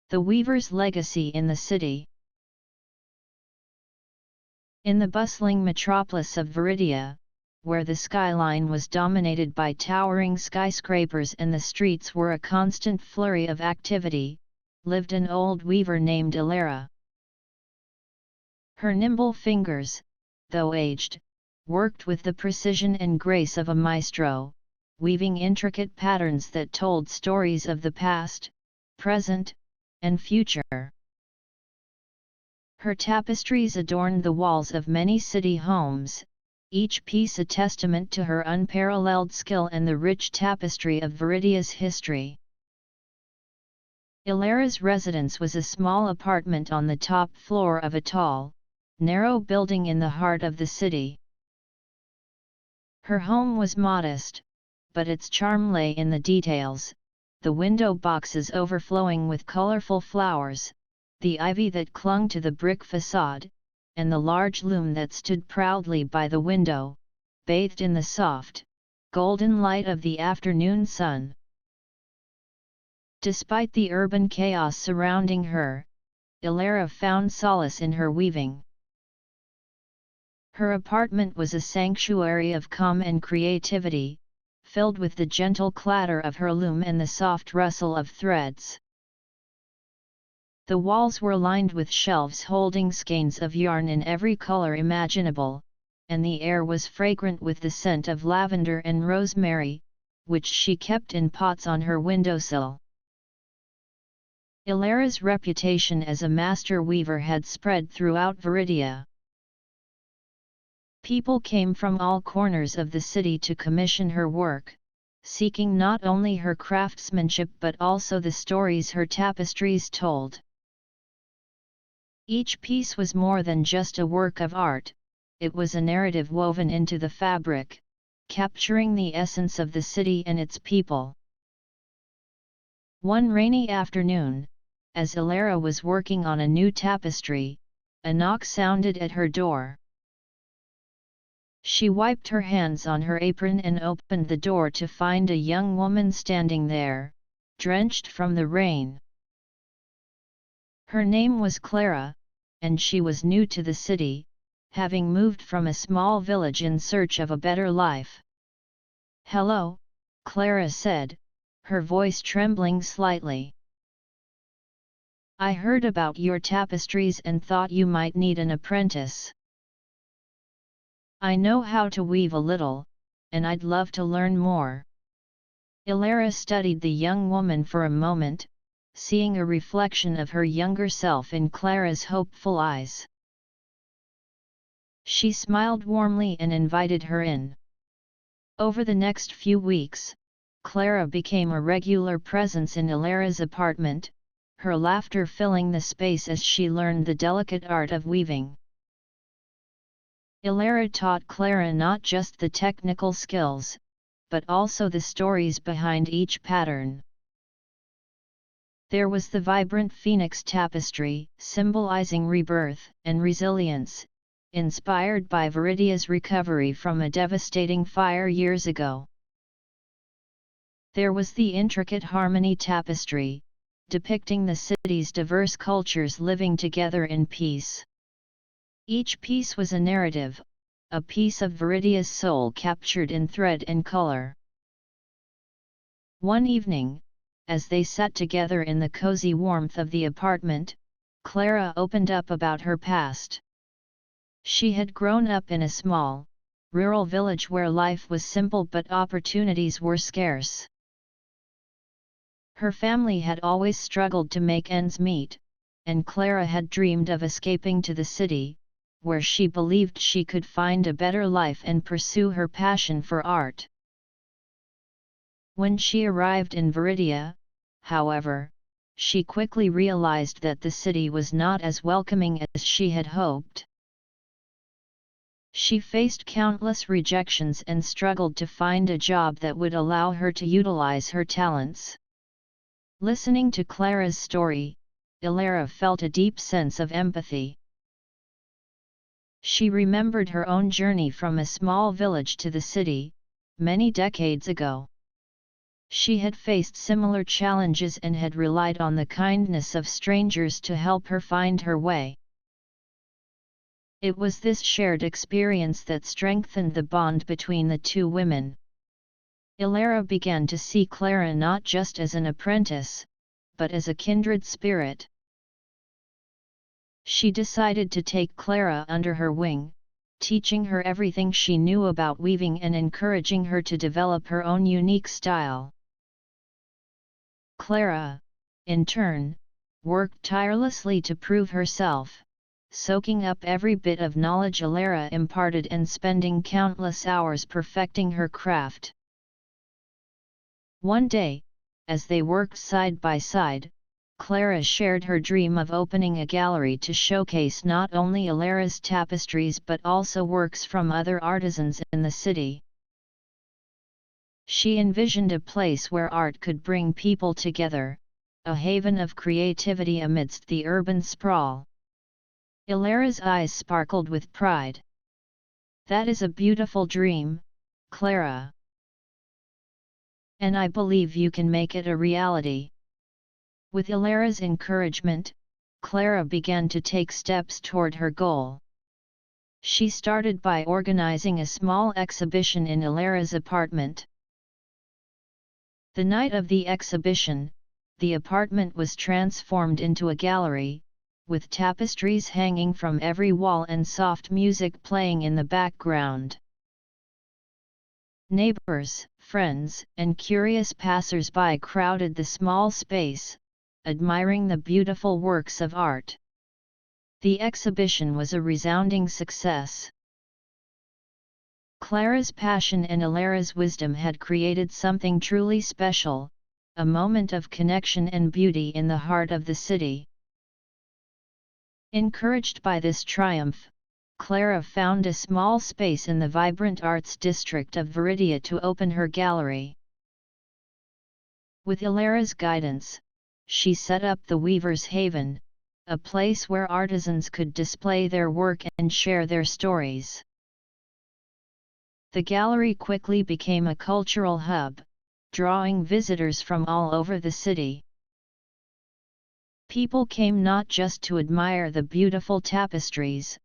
The weaver's legacy in the city. In the bustling metropolis of Viridia, where the skyline was dominated by towering skyscrapers and the streets were a constant flurry of activity, lived an old weaver named Ilara. Her nimble fingers, though aged, worked with the precision and grace of a maestro, weaving intricate patterns that told stories of the past, present, and future. Her tapestries adorned the walls of many city homes, each piece a testament to her unparalleled skill and the rich tapestry of Viridia's history. Ilara's residence was a small apartment on the top floor of a tall, narrow building in the heart of the city. Her home was modest, but its charm lay in the details, the window boxes overflowing with colorful flowers, the ivy that clung to the brick facade, and the large loom that stood proudly by the window, bathed in the soft, golden light of the afternoon sun. Despite the urban chaos surrounding her, Ilara found solace in her weaving. Her apartment was a sanctuary of calm and creativity, filled with the gentle clatter of her loom and the soft rustle of threads. The walls were lined with shelves holding skeins of yarn in every color imaginable, and the air was fragrant with the scent of lavender and rosemary, which she kept in pots on her windowsill. Ilara's reputation as a master weaver had spread throughout Viridia. People came from all corners of the city to commission her work, seeking not only her craftsmanship but also the stories her tapestries told. Each piece was more than just a work of art, it was a narrative woven into the fabric, capturing the essence of the city and its people. One rainy afternoon, as Ilara was working on a new tapestry, a knock sounded at her door. She wiped her hands on her apron and opened the door to find a young woman standing there, drenched from the rain. Her name was Clara, and she was new to the city, having moved from a small village in search of a better life. "Hello," Clara said, her voice trembling slightly. "I heard about your tapestries and thought you might need an apprentice. I know how to weave a little, and I'd love to learn more." Ilara studied the young woman for a moment, seeing a reflection of her younger self in Clara's hopeful eyes. She smiled warmly and invited her in. Over the next few weeks, Clara became a regular presence in Ilara's apartment, her laughter filling the space as she learned the delicate art of weaving. Ilara taught Clara not just the technical skills, but also the stories behind each pattern. There was the vibrant phoenix tapestry, symbolizing rebirth and resilience, inspired by Viridia's recovery from a devastating fire years ago. There was the intricate harmony tapestry, depicting the city's diverse cultures living together in peace. Each piece was a narrative, a piece of Viridia's soul captured in thread and color. One evening, as they sat together in the cozy warmth of the apartment, Clara opened up about her past. She had grown up in a small, rural village where life was simple but opportunities were scarce. Her family had always struggled to make ends meet, and Clara had dreamed of escaping to the city, where she believed she could find a better life and pursue her passion for art. When she arrived in Viridia, however, she quickly realized that the city was not as welcoming as she had hoped. She faced countless rejections and struggled to find a job that would allow her to utilize her talents. Listening to Clara's story, Ilara felt a deep sense of empathy. She remembered her own journey from a small village to the city, many decades ago. She had faced similar challenges and had relied on the kindness of strangers to help her find her way. It was this shared experience that strengthened the bond between the two women. Ilara began to see Clara not just as an apprentice, but as a kindred spirit. She decided to take Clara under her wing, teaching her everything she knew about weaving and encouraging her to develop her own unique style. Clara, in turn, worked tirelessly to prove herself, soaking up every bit of knowledge Ilara imparted and spending countless hours perfecting her craft. One day, as they worked side by side, Clara shared her dream of opening a gallery to showcase not only Ilara's tapestries but also works from other artisans in the city. She envisioned a place where art could bring people together, a haven of creativity amidst the urban sprawl. Ilara's eyes sparkled with pride. "That is a beautiful dream, Clara. And I believe you can make it a reality." With Ilara's encouragement, Clara began to take steps toward her goal. She started by organizing a small exhibition in Ilara's apartment. The night of the exhibition, the apartment was transformed into a gallery, with tapestries hanging from every wall and soft music playing in the background. Neighbors, friends, and curious passers-by crowded the small space, admiring the beautiful works of art. The exhibition was a resounding success. Clara's passion and Ilara's wisdom had created something truly special, a moment of connection and beauty in the heart of the city. Encouraged by this triumph, Clara found a small space in the vibrant arts district of Viridia to open her gallery. With Ilara's guidance, she set up the Weaver's Haven, a place where artisans could display their work and share their stories. The gallery quickly became a cultural hub, drawing visitors from all over the city. People came not just to admire the beautiful tapestries,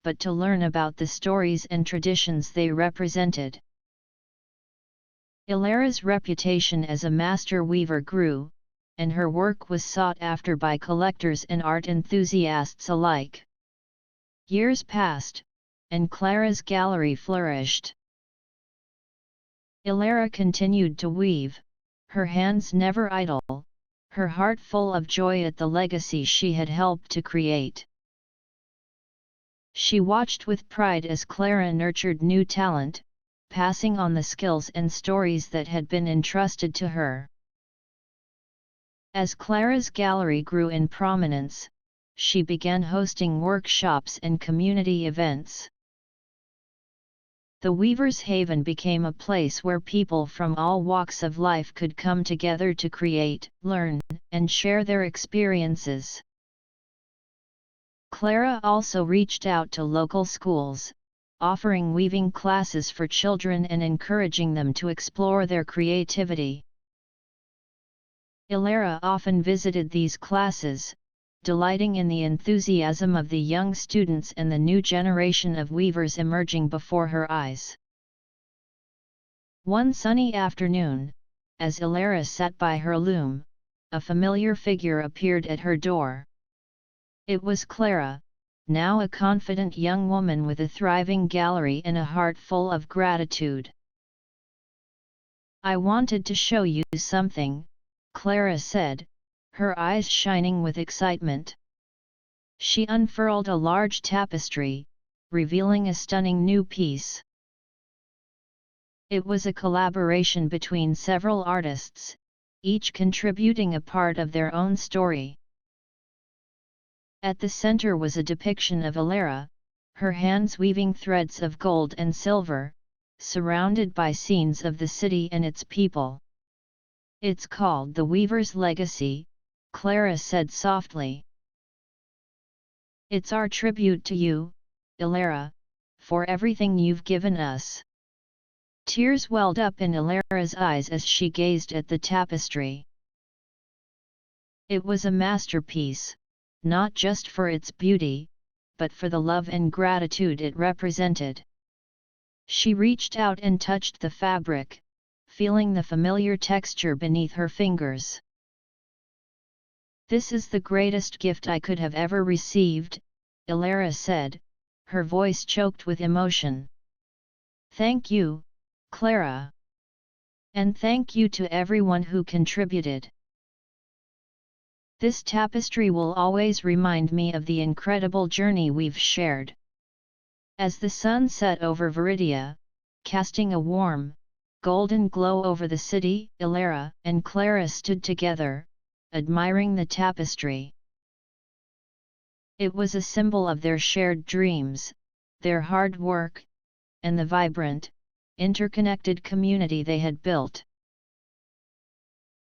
but to learn about the stories and traditions they represented. Ilara's reputation as a master weaver grew, and her work was sought after by collectors and art enthusiasts alike. Years passed, and Clara's gallery flourished. Ilara continued to weave, her hands never idle, her heart full of joy at the legacy she had helped to create. She watched with pride as Clara nurtured new talent, passing on the skills and stories that had been entrusted to her. As Clara's gallery grew in prominence, she began hosting workshops and community events. The Weaver's Haven became a place where people from all walks of life could come together to create, learn, and share their experiences. Clara also reached out to local schools, offering weaving classes for children and encouraging them to explore their creativity. Ilara often visited these classes, delighting in the enthusiasm of the young students and the new generation of weavers emerging before her eyes. One sunny afternoon, as Ilara sat by her loom, a familiar figure appeared at her door. It was Clara, now a confident young woman with a thriving gallery and a heart full of gratitude. "I wanted to show you something," Clara said, her eyes shining with excitement. She unfurled a large tapestry, revealing a stunning new piece. It was a collaboration between several artists, each contributing a part of their own story. At the center was a depiction of Ilara, her hands weaving threads of gold and silver, surrounded by scenes of the city and its people. "It's called The Weaver's Legacy," Clara said softly. "It's our tribute to you, Ilara, for everything you've given us." Tears welled up in Ilara's eyes as she gazed at the tapestry. It was a masterpiece, not just for its beauty, but for the love and gratitude it represented. She reached out and touched the fabric, feeling the familiar texture beneath her fingers. "This is the greatest gift I could have ever received," Ilara said, her voice choked with emotion. "Thank you, Clara. And thank you to everyone who contributed. This tapestry will always remind me of the incredible journey we've shared." As the sun set over Viridia, casting a warm, golden glow over the city, Ilara and Clara stood together, admiring the tapestry. It was a symbol of their shared dreams, their hard work, and the vibrant, interconnected community they had built.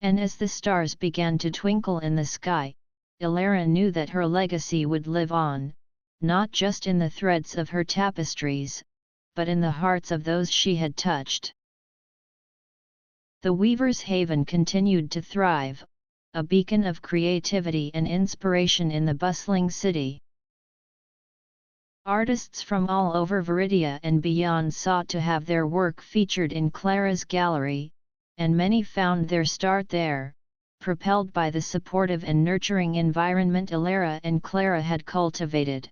And as the stars began to twinkle in the sky, Ilara knew that her legacy would live on, not just in the threads of her tapestries, but in the hearts of those she had touched. The Weaver's Haven continued to thrive, a beacon of creativity and inspiration in the bustling city. Artists from all over Viridia and beyond sought to have their work featured in Clara's gallery, and many found their start there, propelled by the supportive and nurturing environment Ilara and Clara had cultivated.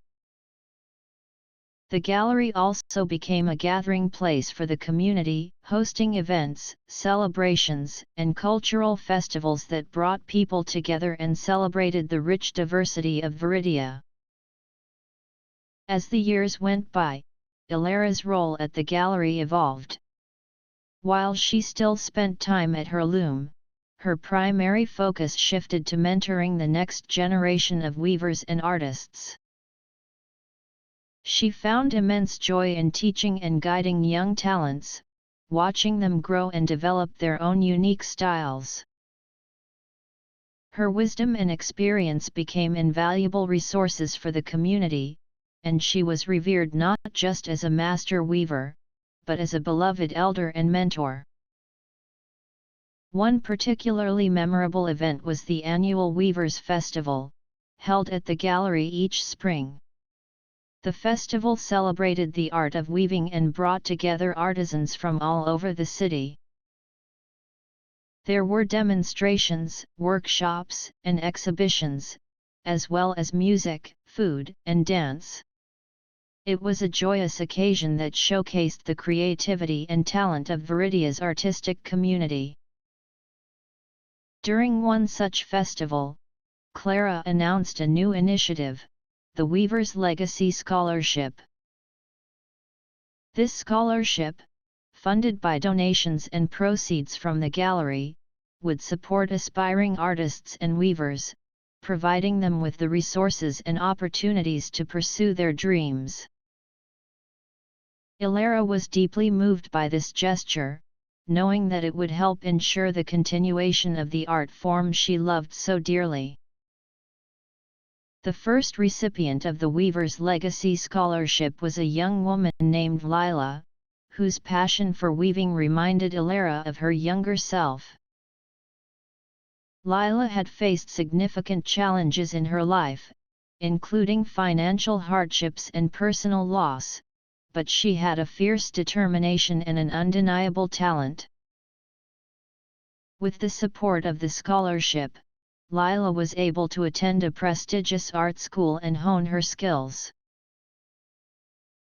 The gallery also became a gathering place for the community, hosting events, celebrations, and cultural festivals that brought people together and celebrated the rich diversity of Viridia. As the years went by, Ilara's role at the gallery evolved. While she still spent time at her loom, her primary focus shifted to mentoring the next generation of weavers and artists. She found immense joy in teaching and guiding young talents, watching them grow and develop their own unique styles. Her wisdom and experience became invaluable resources for the community, and she was revered not just as a master weaver, but as a beloved elder and mentor. One particularly memorable event was the annual Weavers' Festival, held at the gallery each spring. The festival celebrated the art of weaving and brought together artisans from all over the city. There were demonstrations, workshops, and exhibitions, as well as music, food, and dance. It was a joyous occasion that showcased the creativity and talent of Viridia's artistic community. During one such festival, Clara announced a new initiative, the Weaver's Legacy Scholarship. This scholarship, funded by donations and proceeds from the gallery, would support aspiring artists and weavers, providing them with the resources and opportunities to pursue their dreams. Ilara was deeply moved by this gesture, knowing that it would help ensure the continuation of the art form she loved so dearly. The first recipient of the Weaver's Legacy Scholarship was a young woman named Lila, whose passion for weaving reminded Ilara of her younger self. Lila had faced significant challenges in her life, including financial hardships and personal loss, but she had a fierce determination and an undeniable talent. With the support of the scholarship, Lila was able to attend a prestigious art school and hone her skills.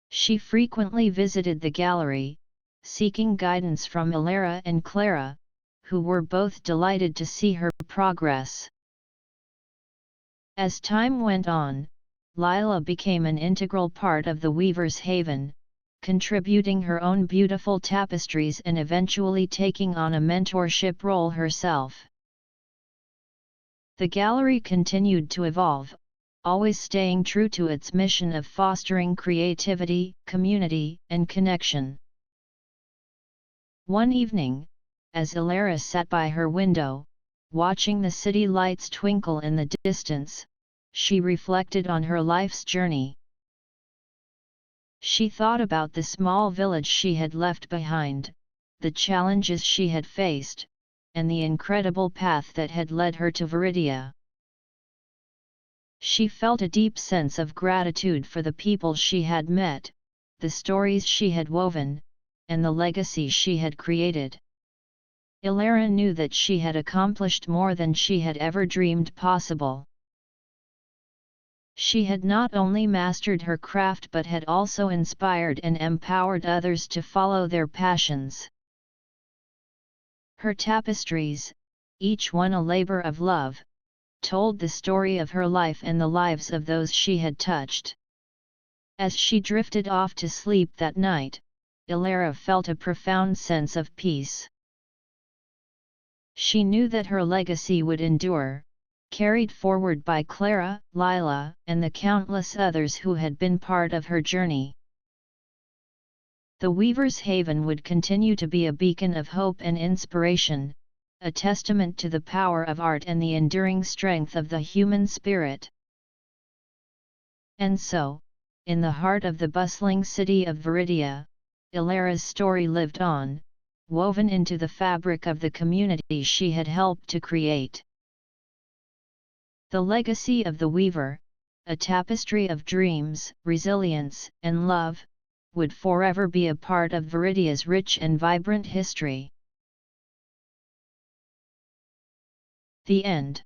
She frequently visited the gallery, seeking guidance from Ilara and Clara, who were both delighted to see her progress. As time went on, Lila became an integral part of the Weaver's Haven, contributing her own beautiful tapestries and eventually taking on a mentorship role herself. The gallery continued to evolve, always staying true to its mission of fostering creativity, community, and connection. One evening, as Ilara sat by her window, watching the city lights twinkle in the distance, she reflected on her life's journey. She thought about the small village she had left behind, the challenges she had faced, and the incredible path that had led her to Viridia. She felt a deep sense of gratitude for the people she had met, the stories she had woven, and the legacy she had created. Ilara knew that she had accomplished more than she had ever dreamed possible. She had not only mastered her craft but had also inspired and empowered others to follow their passions. Her tapestries, each one a labor of love, told the story of her life and the lives of those she had touched. As she drifted off to sleep that night, Ilara felt a profound sense of peace. She knew that her legacy would endure, carried forward by Clara, Lila, and the countless others who had been part of her journey. The Weaver's Haven would continue to be a beacon of hope and inspiration, a testament to the power of art and the enduring strength of the human spirit. And so, in the heart of the bustling city of Viridia, Ilara's story lived on, woven into the fabric of the community she had helped to create. The legacy of the Weaver, a tapestry of dreams, resilience, and love, would forever be a part of Viridia's rich and vibrant history. The end.